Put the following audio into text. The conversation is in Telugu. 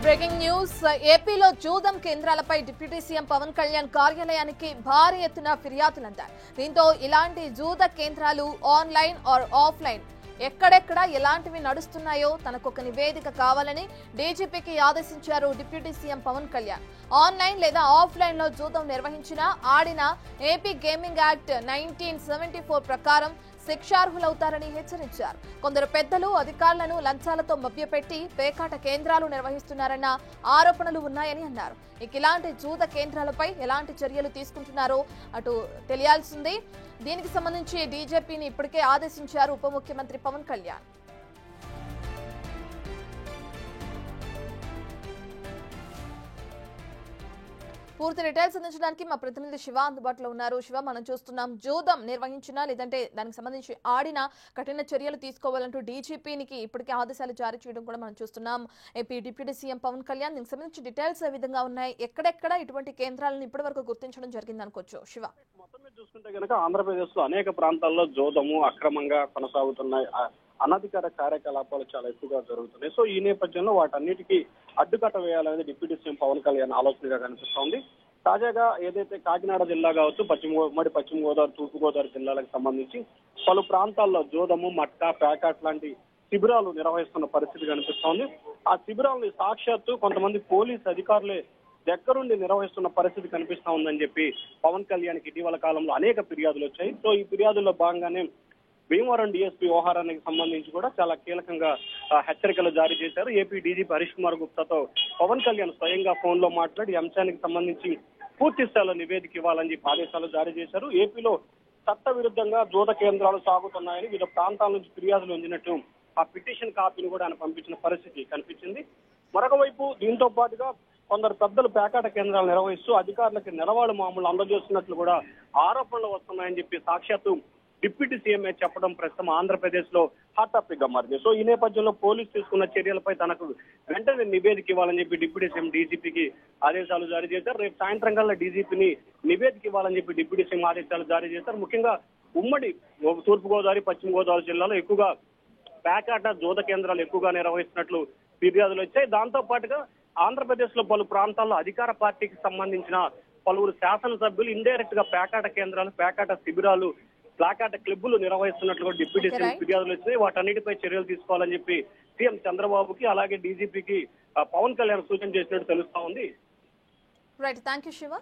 బ్రేకింగ్ న్యూస్ ఏపీలో జూదం కేంద్రాలపై డిప్యూటీ సీఎం పవన్ కళ్యాణ్ కార్యాలయానికి భారీ ఎత్తున ఫిర్యాదులందాయి. దీంతో ఇలాంటి జూద కేంద్రాలు ఆన్లైన్ ఆర్ ఆఫ్లైన్ ఎక్కడెక్కడ ఎలాంటివి నడుస్తున్నాయో తనకొక నివేదిక కావాలని డీజీపీకి ఆదేశించారు deputy CM Pawan Kalyan. Online లేదా ఆఫ్లైన్ లో జూదం నిర్వహించిన ఆడిన ఏపీ గేమింగ్ యాక్ట్ 1974 ప్రకారం శిక్షార్హులవుతారని హెచ్చరించారు. కొందరు పెద్దలు అధికారులను లంచాలతో మభ్యపెట్టి పేకాట కేంద్రాలు నిర్వహిస్తున్నారన్న ఆరోపణలు ఉన్నాయని అన్నారు. ఇలాంటి జూద కేంద్రాలపై ఎలాంటి చర్యలు తీసుకుంటున్నారో అటు తెలియాల్సింది. దీనికి సంబంధించి డీజీపీని ఇప్పటికే ఆదేశించారు ఉప ముఖ్యమంత్రి పవన్ కళ్యాణ్. పూర్తి డీటెయిల్స్ అందించడానికి మా ప్రతినిధి శివ అందుబాటులో ఉన్నారు. శివ, మనం చూస్తున్నాం జూదం నిర్వహించినా లేదంటే దానికి సంబంధించి ఆడిన కఠిన చర్యలు తీసుకోవాలంటూ డీజీపీనికి ఇప్పటికే ఆదేశాలు జారీ చేయడం కూడా మనం చూస్తున్నాం. AP deputy CM Pawan Kalyan దీనికి సంబంధించి డీటెయిల్స్ ఏ విధంగా ఉన్నాయి, ఎక్కడెక్కడ ఇటువంటి కేంద్రాలను ఇప్పటి వరకు గుర్తించడం జరిగింది అనుకోవచ్చు శివ? మొత్తం మీద చూసుకుంటే కనుక ఆంధ్రప్రదేశ్ లో అనేక ప్రాంతాల్లో జూదము అక్రమంగా కొనసాగుతున్నాయి. అనధికార కార్యకలాపాలు చాలా ఎక్కువగా జరుగుతున్నాయి. సో ఈ నేపథ్యంలో వాటన్నిటికీ అడ్డుకట్ట వేయాలనేది డిప్యూటీ సీఎం పవన్ కళ్యాణ్ ఆలోచనగా కనిపిస్తోంది. తాజాగా ఏదైతే కాకినాడ జిల్లా కావచ్చు, పశ్చిమ గోదావరి, తూర్పు గోదావరి జిల్లాలకు సంబంధించి పలు ప్రాంతాల్లో జూదము, మట్కా, పేకాట్ లాంటి శిబిరాలు నిర్వహిస్తున్న పరిస్థితి కనిపిస్తోంది. ఆ శిబిరాలను సాక్షాత్తు కొంతమంది పోలీసు అధికారులే దగ్గరుండి నిర్వహిస్తున్న పరిస్థితి కనిపిస్తా ఉందని చెప్పి పవన్ కళ్యాణ్కి ఇటీవల కాలంలో అనేక ఫిర్యాదులు వచ్చాయి. సో ఈ ఫిర్యాదుల్లో భాగంగానే భీమవరం డీఎస్పీ వ్యవహారానికి సంబంధించి కూడా చాలా కీలకంగా హెచ్చరికలు జారీ చేశారు. ఏపీ డీజీపీ హరీష్ కుమార్ గుప్తాతో పవన్ కళ్యాణ్ స్వయంగా ఫోన్ లో మాట్లాడి ఈ అంశానికి సంబంధించి పూర్తి స్థాయిలో నివేదిక ఇవ్వాలని చెప్పి ఆదేశాలు జారీ చేశారు. ఏపీలో చట్ట విరుద్ధంగా జూద కేంద్రాలు సాగుతున్నాయని వివిధ ప్రాంతాల నుంచి ఫిర్యాదులు అందినట్టు ఆ పిటిషన్ కాపీని కూడా ఆయన పంపించిన పరిస్థితి కనిపించింది. మరొక వైపు దీంతో పాటుగా కొందరు పెద్దలు పేకాట కేంద్రాలు నిర్వహిస్తూ అధికారులకు నెలవాళ్ళు మామూలు అందజేస్తున్నట్లు కూడా ఆరోపణలు వస్తున్నాయని చెప్పి సాక్షాత్తు డిప్యూటీ సీఎంఏ చెప్పడం ప్రస్తుతం ఆంధ్రప్రదేశ్ లో హాట్ టాపిక్ గా మారింది. సో ఈ నేపథ్యంలో పోలీసు తీసుకున్న చర్యలపై తనకు వెంటనే నివేదిక ఇవ్వాలని చెప్పి డిప్యూటీ సీఎం డీజీపీకి ఆదేశాలు జారీ చేశారు. రేపు సాయంత్రం కల్లా డీజీపీని నివేదిక ఇవ్వాలని చెప్పి డిప్యూటీ సీఎం ఆదేశాలు జారీ చేశారు. ముఖ్యంగా ఉమ్మడి తూర్పు గోదావరి, పశ్చిమ గోదావరి జిల్లాలో ఎక్కువగా పేకాట జూద కేంద్రాలు ఎక్కువగా నిర్వహిస్తున్నట్లు ఫిర్యాదులు వచ్చాయి. దాంతో పాటుగా ఆంధ్రప్రదేశ్ లో పలు ప్రాంతాల్లో అధికార పార్టీకి సంబంధించిన పలువురు శాసనసభ్యులు ఇండైరెక్ట్ గా పేకాట కేంద్రాలు, పేకాట శిబిరాలు, ప్లాకాట క్లబ్బులు నిర్వహిస్తున్నట్లు కూడా డిప్యూటీ సీఎం ఫిర్యాదులు వచ్చినాయి. వాటన్నిటిపై చర్యలు తీసుకోవాలని చెప్పి సీఎం చంద్రబాబుకి అలాగే డీజీపీకి పవన్ కళ్యాణ్ సూచన చేసినట్టు తెలుస్తా ఉంది. Right, thank you Shiva.